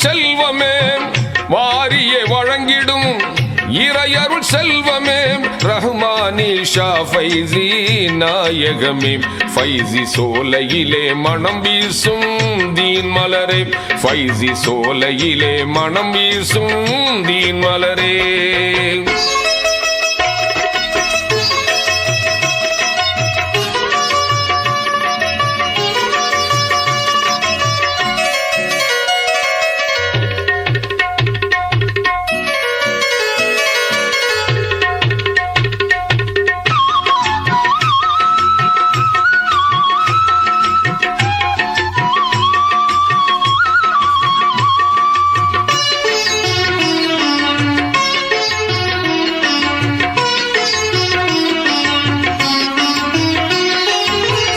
செல்வமே வாரியே வழங்கிடும் இறையருள் செல்வமே ரஹ்மானி ஷா ஃபைசி நாயகமே ஃபைசி சோலையிலே மனம் வீசும் தீன் மலரே ஃபைசி சோலையிலே மனம் வீசும் தீன் மலரே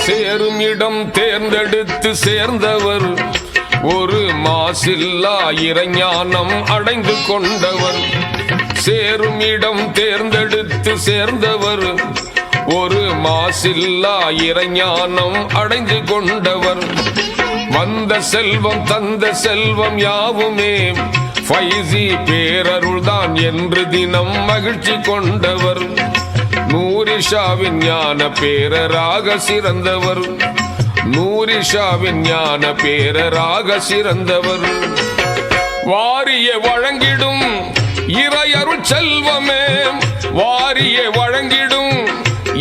சேரும் இடம் தேர்ந்தெடுத்து சேர்ந்தவர் ஒரு மாசில்லா இறைஞானம் அடைந்து கொண்டவர் சேரும் இடம் தேர்ந்தெடுத்து சேர்ந்தவர் ஒரு மாசில்லா இறைஞானம் அடைந்து கொண்டவர் வந்த செல்வம் தந்த செல்வம் யாவுமே ஃபைசி பேரருள்தான் என்று தினம் மகிழ்ச்சி கொண்டவர் நூரிஷாவின் ஞான பேரராக சிறந்தவர் நூரிஷாவின் ஞான பேரராக சிறந்தவர் வாரிய வழங்கிடும் இறையருள் செல்வமே வாரிய வழங்கிடும்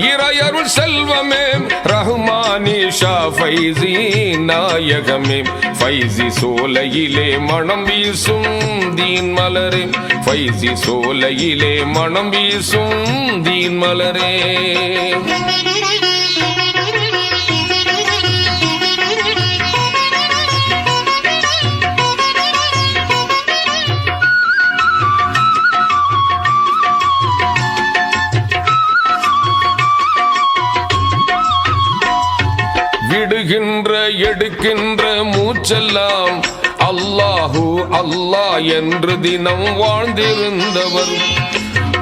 இறையருள் செல்வமே ரஹ்மானி ஷா ஃபைசி நாயகமே ஃபைசி சோலையிலே மனம் வீசும் தீன் மலரே ஃபைசி சோலையிலே மனம் வீசும் தீன் மலரே விடுகின்ற எடுக்கின்ற மூச்செல்லாம் அல்லாஹு அல்லாஹ் என்று தினம் வாழ்ந்திருந்தவர்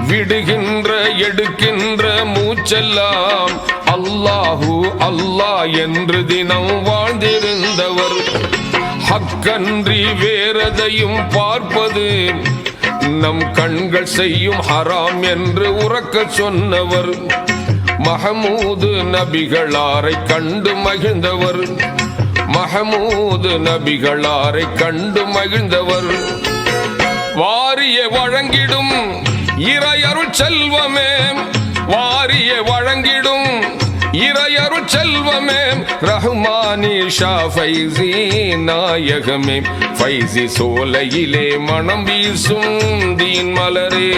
விடுகின்ற எடுக்கின்ற மூச்செல்லாம் அல்லாஹு அல்லாஹ் என்று தினம் வாழ்ந்திருந்தவர் ஹக்கன்றி வேறதையும் பார்ப்பது நம் கண்கள் செய்யும் ஹராம் என்று உறக்க சொன்னவர் மஹமூது நபிகளாரை கண்டு மகிழ்ந்தவர் மஹமூது நபிகளாரை கண்டு மகிழ்ந்தவர் வாரிய வழங்கிடும் இறையருள் செல்வமே வாரிய வழங்கிடும் இறையருள் செல்வமே ரஹ்மானி ஷா ஃபைசி நாயகமே ஃபைசி சோலையிலே மனம் வீசும் தீன் மலரே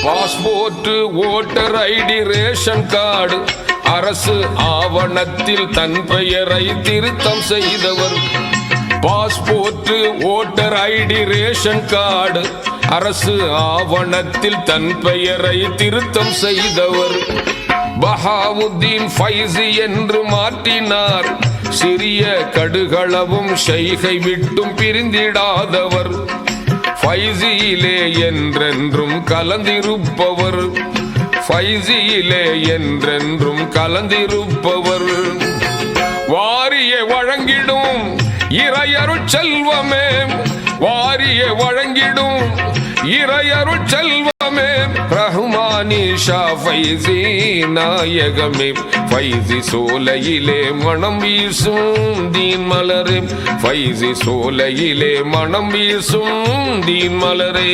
passport voter ID ration card அரசு ஆவணத்தில் தன் பெயரை திருத்தம் செய்தவர் passport voter ID ration card அரசு ஆவணத்தில் தன் பெயரை திருத்தம் செய்தவர் பஹாவுத்தீன் ஃபைசி என்று மாற்றினார் சிறிய கடுகளவும் ஷைகை விட்டும் பிரிந்திடாதவர் ஃபைசியிலே என்றென்றும் கலந்திருப்பவர் ஃபைசியிலே என்றென்றும் கலந்திருப்பவர் வாரிய வழங்கிடும் இறையருள் செல்வமே வாரிய வழங்கிடும் இறையருள் செல்வமே ரஹ்மானி ஷா ஃபைசி நாயகமே ஃபைசி சோலையிலே மனம் வீசும் தீன் மலரே ஃபைசி சோலையிலே மனம் வீசும் தீன் மலரே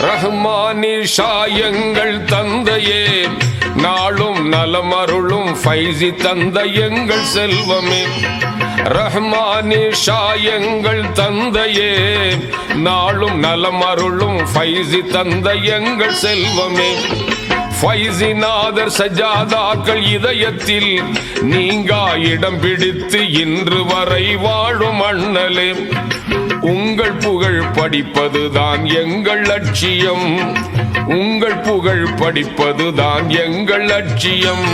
ரஹ்மானி ஷா எங்கள் தந்தையே நாளும் நலமருளும் ஃபைசி தந்தை எங்கள் செல்வமே ரஹ்மானி ஷா எங்கள் தந்தையே நாளும் நலமருளும் ஃபைசி தந்தை எங்கள் செல்வமே ஃபைசிநாதர் சஜாதாக்கள் இதயத்தில் நீங்கா இடம் பிடித்து இன்று வரை வாழும் அண்ணலே. உங்கள் புகழ் படிப்பதுதான் எங்கள் லட்சியம், உங்கள் புகழ் படிப்பதுதான் எங்கள் லட்சியம்.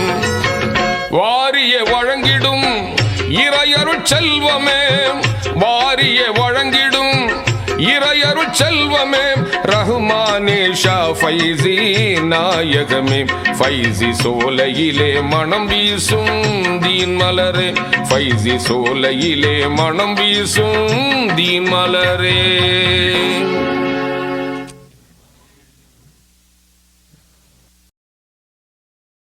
வாரிய வழங்கிடும் இறையருள் செல்வமே, வாரிய வழங்கிடும் இறையருள் செல்வமே, ரஹ்மானே ஷா ஃபைசி நாயகமே. ஃபைசி சோலையிலே மனம் வீசும் தீன் மலரே, ஃபைசி சோலையிலே மனம் வீசும் தீன் மலரே.